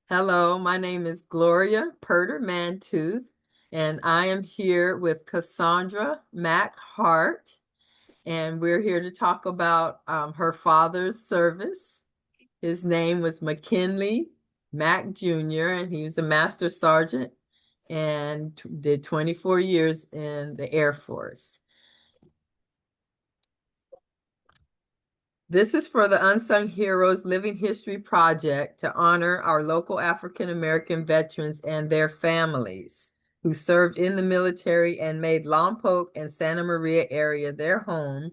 Hello, my name is Gloria Mantooth, and I am here with Cassandra Mack, and we're here to talk about her father's service. His name was McKinley Mack Jr., and he was a master sergeant and did 24 years in the Air Force. This is for the Unsung Heroes Living History Project to honor our local African American veterans and their families who served in the military and made Lompoc and Santa Maria area their home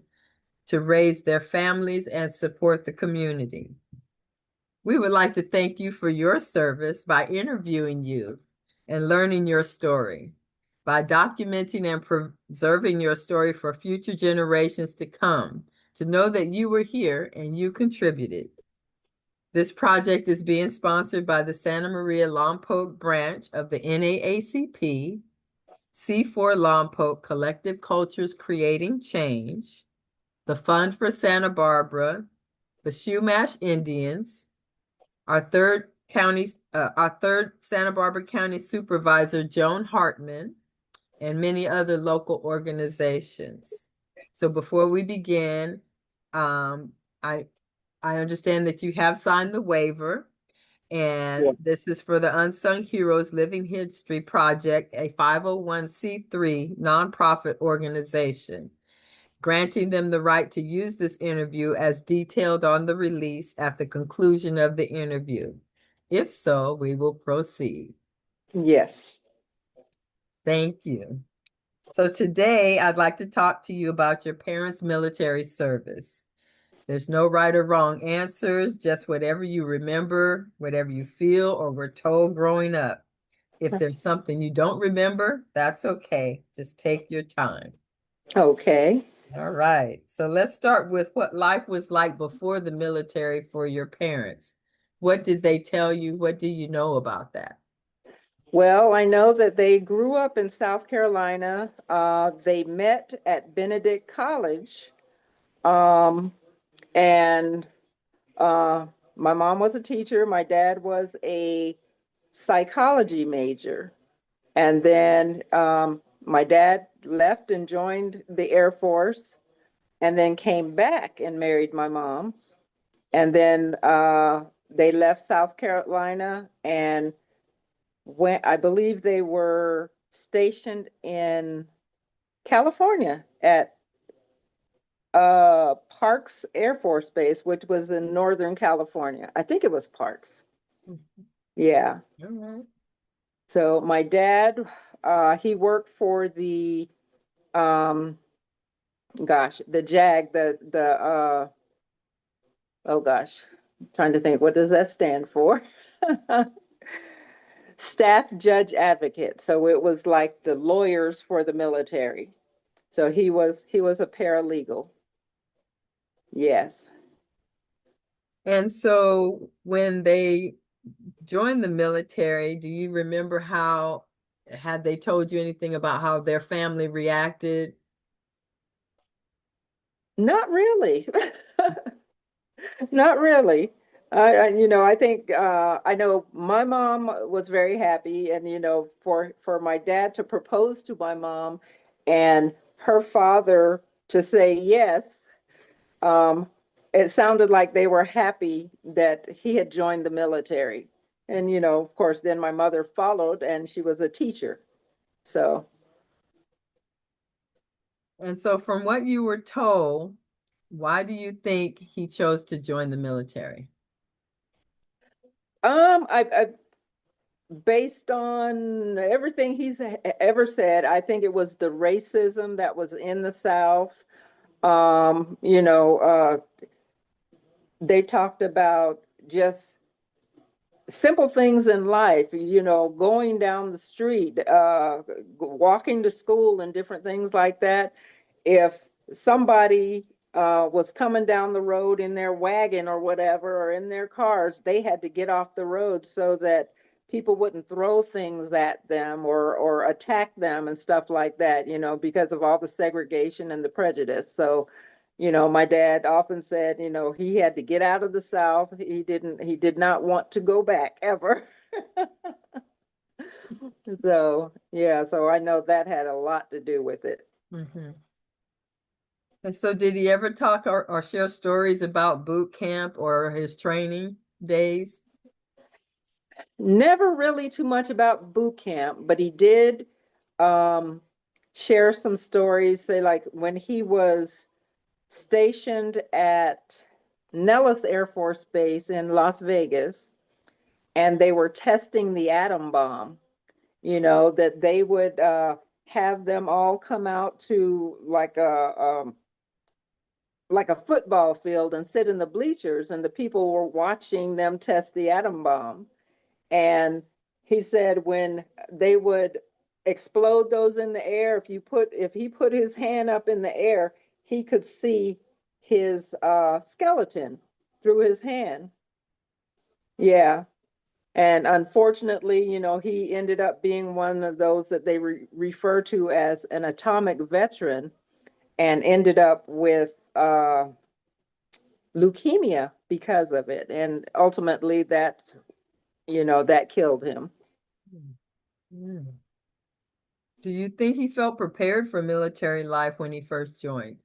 to raise their families and support the community. We would like to thank you for your service by interviewing you and learning your story, by documenting and preserving your story for future generations to come, to know that you were here and you contributed. This project is being sponsored by the Santa Maria Lompoc branch of the NAACP, C4 Lompoc Collective Cultures Creating Change, the Fund for Santa Barbara, the Chumash Indians, our third Santa Barbara County Supervisor, Joan Hartman, and many other local organizations. So before we begin, I understand that you have signed the waiver, and Yes. this is for the Unsung Heroes Living History Project, a 501c3 nonprofit organization, granting them the right to use this interview as detailed on the release at the conclusion of the interview. If so, we will proceed. Yes. Thank you. So today I'd like to talk to you about your parents' military service. There's no right or wrong answers, just whatever you remember, whatever you feel or were told growing up. If there's something you don't remember, that's okay. Just take your time. Okay. All right. So let's start with what life was like before the military for your parents. What did they tell you? What do you know about that? Well, I know that they grew up in South Carolina. They met at Benedict College. Um, and my mom was a teacher. My dad was a psychology major. And then my dad left and joined the Air Force and then came back and married my mom. And then they left South Carolina and when I believe they were stationed in California at Parks Air Force Base, which was in Northern California. I think it was Parks. Mhm. Yeah. All right. So my dad, he worked for the the JAG, oh gosh, I'm trying to think, what does that stand for? Staff Judge Advocate. So it was like the lawyers for the military. So he was a paralegal. Yes. And so when they joined the military, do you remember had they told you anything about how their family reacted? Not really. Not really. I think I know my mom was very happy, and for my dad to propose to my mom, and her father to say yes, um, it sounded like they were happy that he had joined the military. And of course, then my mother followed, and she was a teacher. So, And so from what you were told, why do you think he chose to join the military? I based on everything he's ever said, I think it was the racism that was in the South. Um, you know, uh, they talked about just simple things in life, going down the street, walking to school and different things like that. If somebody was coming down the road in their wagon or whatever, or in their cars, they had to get off the road so that people wouldn't throw things at them or attack them and stuff like that, because of all the segregation and the prejudice. So, my dad often said, he had to get out of the South. He did not want to go back ever. So, yeah, so I know that had a lot to do with it. Hmm. And so did he ever talk or share stories about boot camp or his training days? Never really too much about boot camp, but he did um, share some stories, say like when he was stationed at Nellis Air Force Base in Las Vegas, and they were testing the atom bomb, that they would have them all come out to like a football field and sit in the bleachers, and the people were watching them test the atom bomb. And he said when they would explode those in the air, if he put his hand up in the air, he could see his skeleton through his hand. Yeah. And unfortunately, he ended up being one of those that they refer to as an atomic veteran, and ended up with leukemia because of it. And ultimately that killed him. Mm. Do you think he felt prepared for military life when he first joined?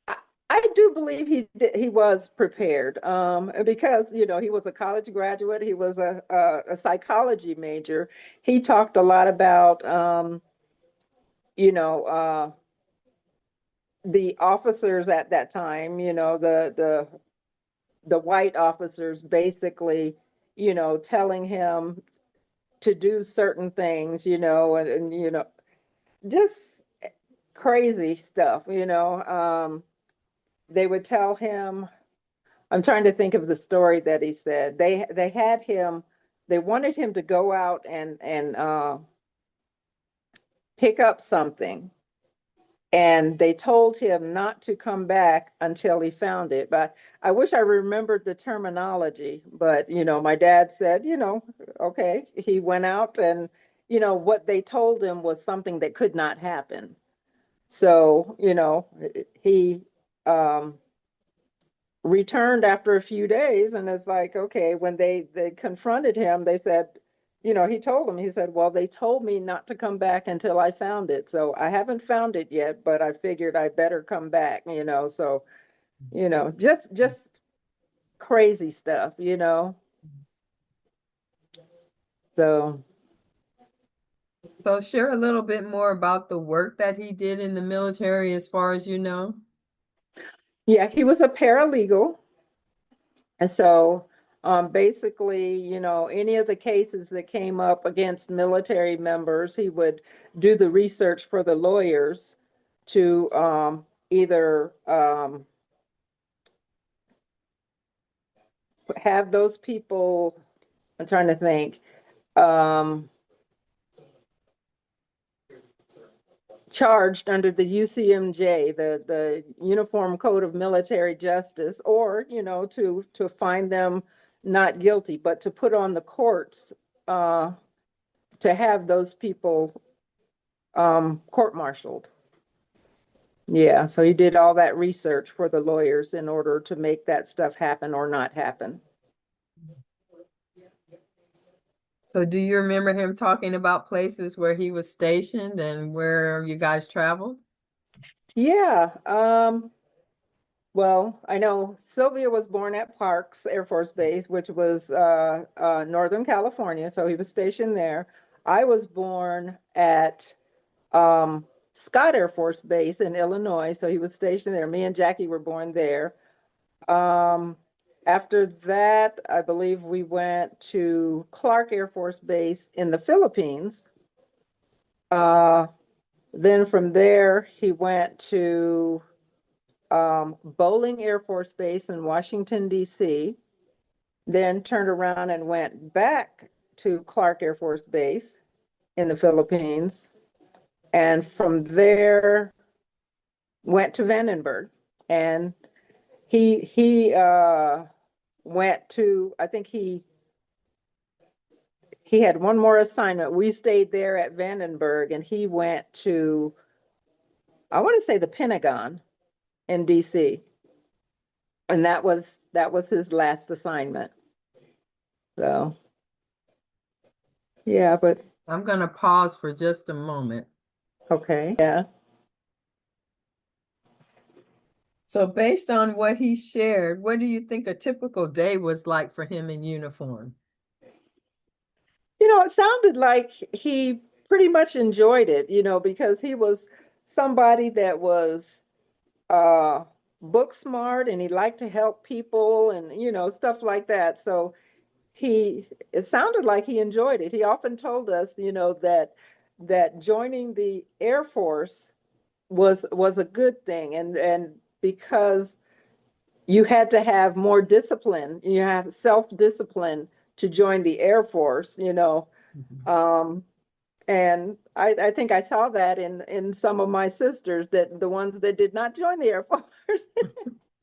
I, I do believe he was prepared, because he was a college graduate. He was a psychology major. He talked a lot about you know the officers at that time. The white officers basically telling him to do certain things, and just crazy stuff. They would tell him, I'm trying to think of the story that he said. They wanted him to go out and pick up something, and they told him not to come back until he found it. But I wish I remembered the terminology. But my dad said, okay, he went out, and what they told him was something that could not happen. So he um, returned after a few days, and it's like, okay, when they confronted him, they said, he told them, he said, well, they told me not to come back until I found it, so I haven't found it yet, but I figured I better come back. So just crazy stuff. So So share a little bit more about the work that he did in the military as far as you know. yeah, he was a paralegal. And so basically, any of the cases that came up against military members, he would do the research for the lawyers to either have those people, I'm trying to think, um, charged under the UCMJ, the Uniform Code of Military Justice, or to find them not guilty, but to put on the courts uh, to have those people court-martialed. Yeah, so he did all that research for the lawyers in order to make that stuff happen or not happen. So do you remember him talking about places where he was stationed and where you guys traveled? Yeah, well, I know Sylvia was born at Parks Air Force Base, which was Northern California, so he was stationed there. I was born at Scott Air Force Base in Illinois, so he was stationed there. Me and Jackie were born there. Um, After that, I believe we went to Clark Air Force Base in the Philippines. Uh, then from there, he went to Bowling Air Force Base in Washington, D.C., then turned around and went back to Clark Air Force Base in the Philippines. And from there, went to Vandenberg. And he went to, I think he had one more assignment. We stayed there at Vandenberg, and he went to, I want to say, the Pentagon in DC. And that was his last assignment. So, yeah, but I'm going to pause for just a moment. okay. Yeah. So based on what he shared, what do you think a typical day was like for him in uniform? It sounded like he pretty much enjoyed it, because he was somebody that was uh book smart, and he liked to help people and stuff like that. So it sounded like he enjoyed it. He often told us, that joining the Air Force was a good thing, and because you had to have more discipline, you have self-discipline to join the Air Force. Mhm. um, and I think I saw that in some of my sisters, that the ones that did not join the Air Force.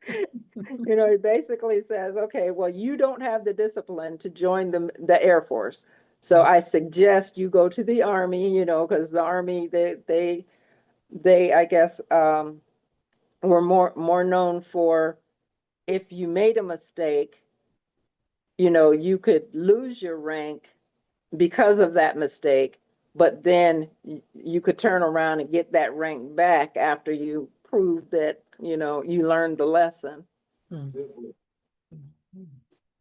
He basically says, okay, well, you don't have the discipline to join the Air Force. So I suggest you go to the Army, because the Army, they I guess, were more known for, if you made a mistake, you could lose your rank because of that mistake, but then you could turn around and get that rank back after you proved that, you learned the lesson. Mhm.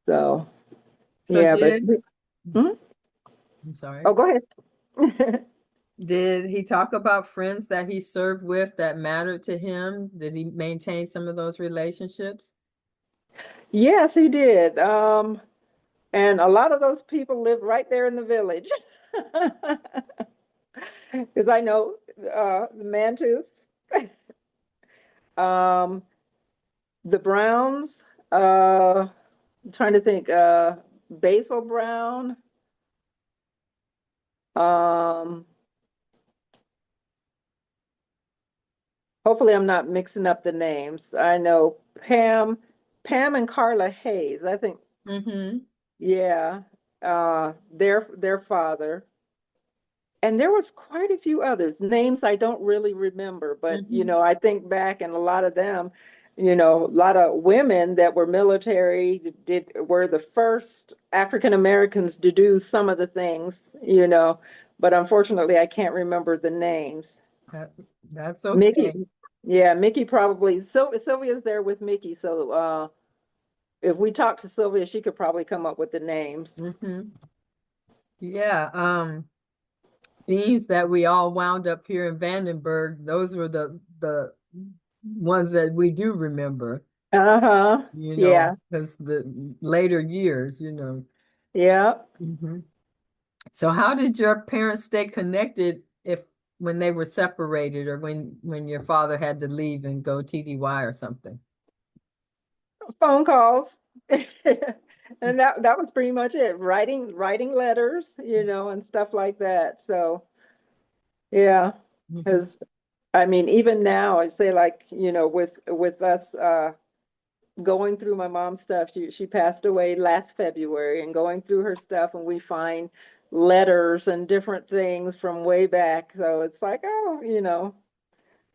So, So yeah, but, hmm? I'm sorry. Oh, go ahead. Did he talk about friends that he served with that mattered to him? Did he maintain some of those relationships? Yes, he did. And a lot of those people live right there in the village. Because I know the Mantooths, um, the Browns, I'm trying to think, Basil Brown. Um, Hopefully I'm not mixing up the names. I know Pam and Carla Hayes. I think, Mm-hmm. yeah, their father. And there was quite a few others, names I don't really remember, but Mm-hmm. I think back, and a lot of them, a lot of women that were military were the first African Americans to do some of the things, but unfortunately I can't remember the names. That, that's Mickey, okay. yeah, Mickey probably. Sylvia's there with Mickey, so if we talk to Sylvia, she could probably come up with the names. Mm-hmm. Yeah. Beings that we all wound up here in Vandenberg, those were the ones that we do remember, Uh-huh. Yeah. because the later years, Yeah. hmm So how did your parents stay connected if when they were separated or when your father had to leave and go TDY or something? Phone calls. And that was pretty much it. Writing letters, and stuff like that. So, yeah. Hmm. Because I mean, even now, I say, like, with us going through my mom's stuff. She passed away last February, and going through her stuff, and we find letters and different things from way back. So it's like, oh,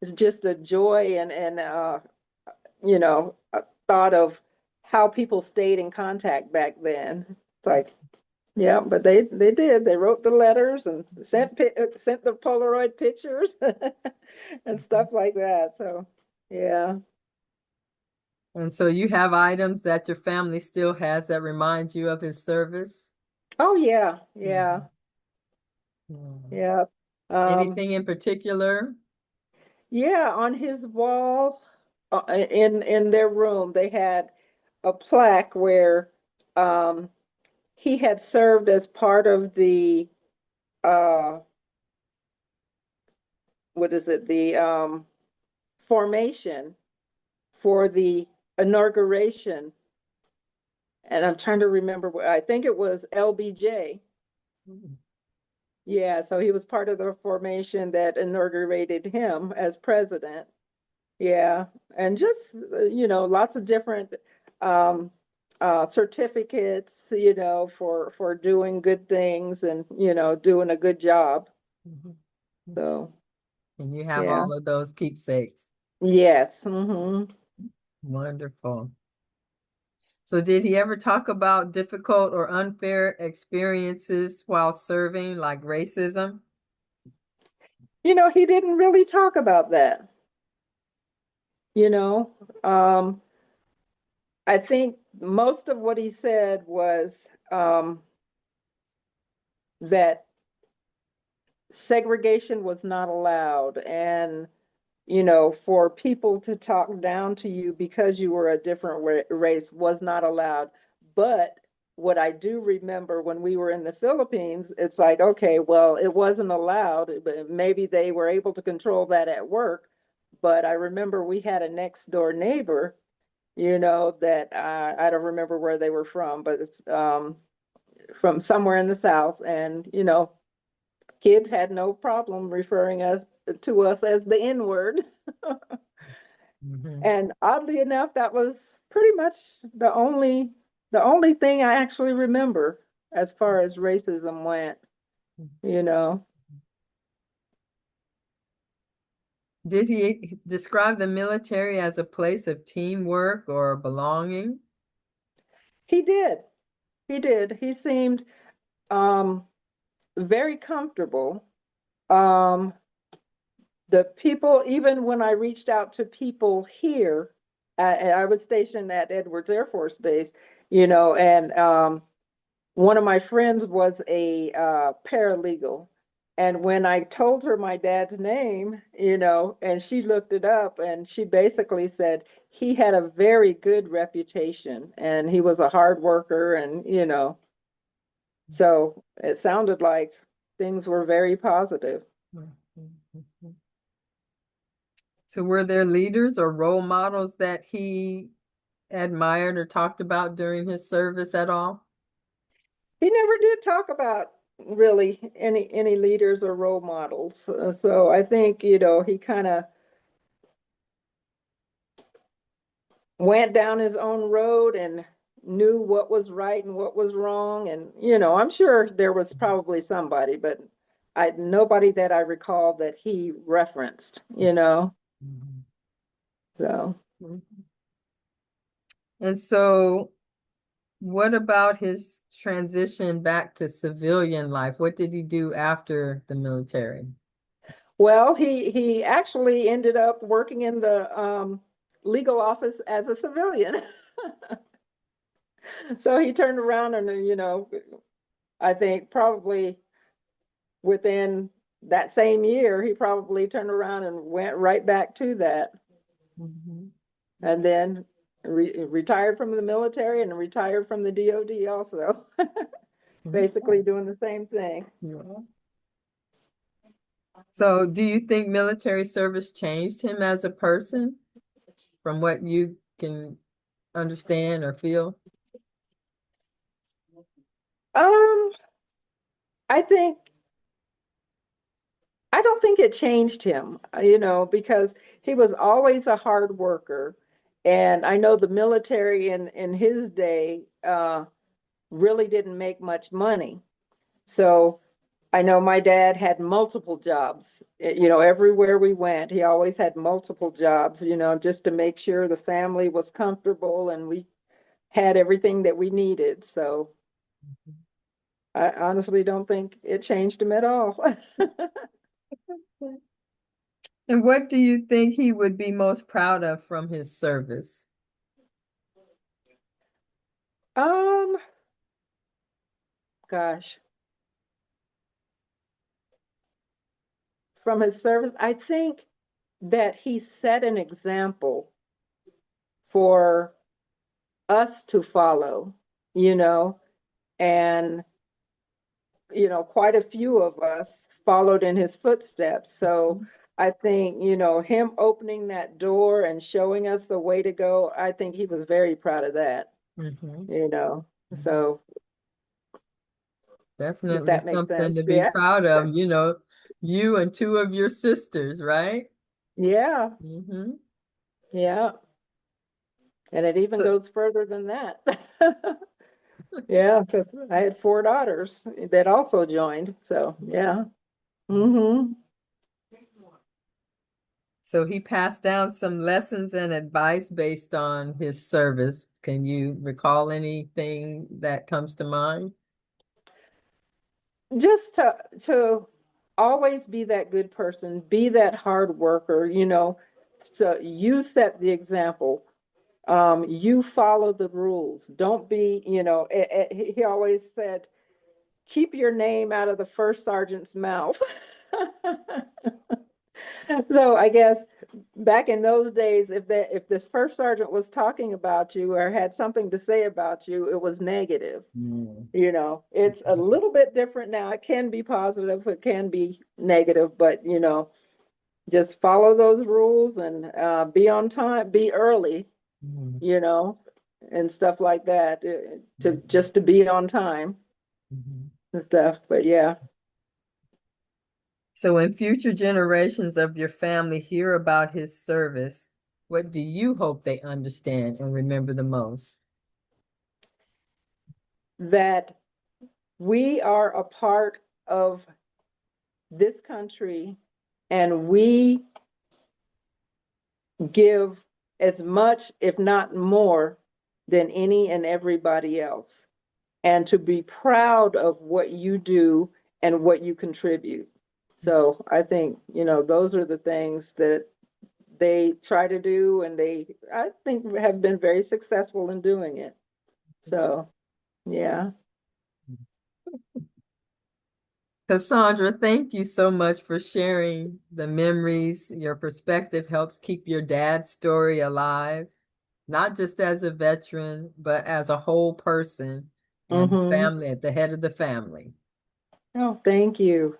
it's just a joy, and a thought of how people stayed in contact back then. It's like, yeah, but they did. They wrote the letters and sent the Polaroid pictures and stuff like that. So, yeah. And so you have items that your family still has that reminds you of his service? Oh, yeah, yeah, Mhm. Mhm. yeah. Um, Anything in particular? yeah, on his wall, in their room, they had a plaque where um, he had served as part of the uh, what is it, the formation for the inauguration. And I'm trying to remember, I think it was LBJ. Mhm. Yeah, so he was part of the formation that inaugurated him as president. Yeah, and just, lots of different um, certificates, for doing good things, and, doing a good job. Mhm. So, And you have yeah. all of those keepsakes. Yes. Hmm. Wonderful. So did he ever talk about difficult or unfair experiences while serving, like racism? He didn't really talk about that. You know, um, I think most of what he said was that segregation was not allowed, and for people to talk down to you because you were a different race was not allowed. But what I do remember when we were in the Philippines, it's like, okay, well, it wasn't allowed, but maybe they were able to control that at work. But I remember we had a next door neighbor, that I don't remember where they were from, but it's from somewhere in the South. And, kids had no problem referring us to us as the N word. Mhm. And oddly enough, that was pretty much the only thing I actually remember as far as racism went, you know. Did he describe the military as a place of teamwork or belonging? He did. He did. He seemed um very comfortable. Um the people, even when I reached out to people here, and I was stationed at Edwards Air Force Base, and one of my friends was a paralegal. And when I told her my dad's name, and she looked it up, and she basically said he had a very good reputation and he was a hard worker. And, so it sounded like things were very positive. So were there leaders or role models that he admired or talked about during his service at all? He never did talk about really any leaders or role models. So I think, he kind of went down his own road and knew what was right and what was wrong. And, I'm sure there was probably somebody, but nobody that I recall that he referenced. Mhm. So, And so what about his transition back to civilian life? What did he do after the military? well, he actually ended up working in the legal office as a civilian. So he turned around and, I think probably within that same year, he probably turned around and went right back to that. Mhm. And then retired from the military and retired from the DOD also, basically doing the same thing. Yeah. So do you think military service changed him as a person from what you can understand or feel? Um, I think I don't think it changed him, because he was always a hard worker. And I know the military in his day really didn't make much money. So I know my dad had multiple jobs. Everywhere we went, he always had multiple jobs, just to make sure the family was comfortable and we had everything that we needed. So I honestly don't think it changed him at all. And what do you think he would be most proud of from his service? Um, Gosh, from his service, I think that he set an example for us to follow, you know, and quite a few of us followed in his footsteps. So I think, him opening that door and showing us the way to go, I think he was very proud of that, Mhm. you know. So if Definitely that makes something to sense. be Yeah. proud of, you and two of your sisters, right? Yeah. Hmm. Yeah. And it even So, goes further than that. Yeah, because I had four daughters that also joined. So yeah. Hmm. so he passed down some lessons and advice based on his service Can you recall anything that comes to mind? Just to always be that good person, be that hard worker, so you set the example. You follow the rules. Don't be, he always said, keep your name out of the first sergeant's mouth. So I guess back in those days, if the first sergeant was talking about you or had something to say about you, it was negative. Mm. It's a little bit different now. It can be positive, it can be negative, but just follow those rules and be on time, be early, Mhm. you know, and stuff like that, to Mhm. just to be on time Mhm. and stuff. But yeah. So when future generations of your family hear about his service, what do you hope they understand and remember the most? That we are a part of this country and we give as much, if not more, than any and everybody else. And to be proud of what you do and what you contribute. So I think, those are the things that they try to do, and I think, have been very successful in doing it. So, yeah. Cassandra, thank you so much for sharing the memories. Your perspective helps keep your dad's story alive, not just as a veteran, but as a whole person and Mm-hmm. family at the head of the family. Oh, thank you.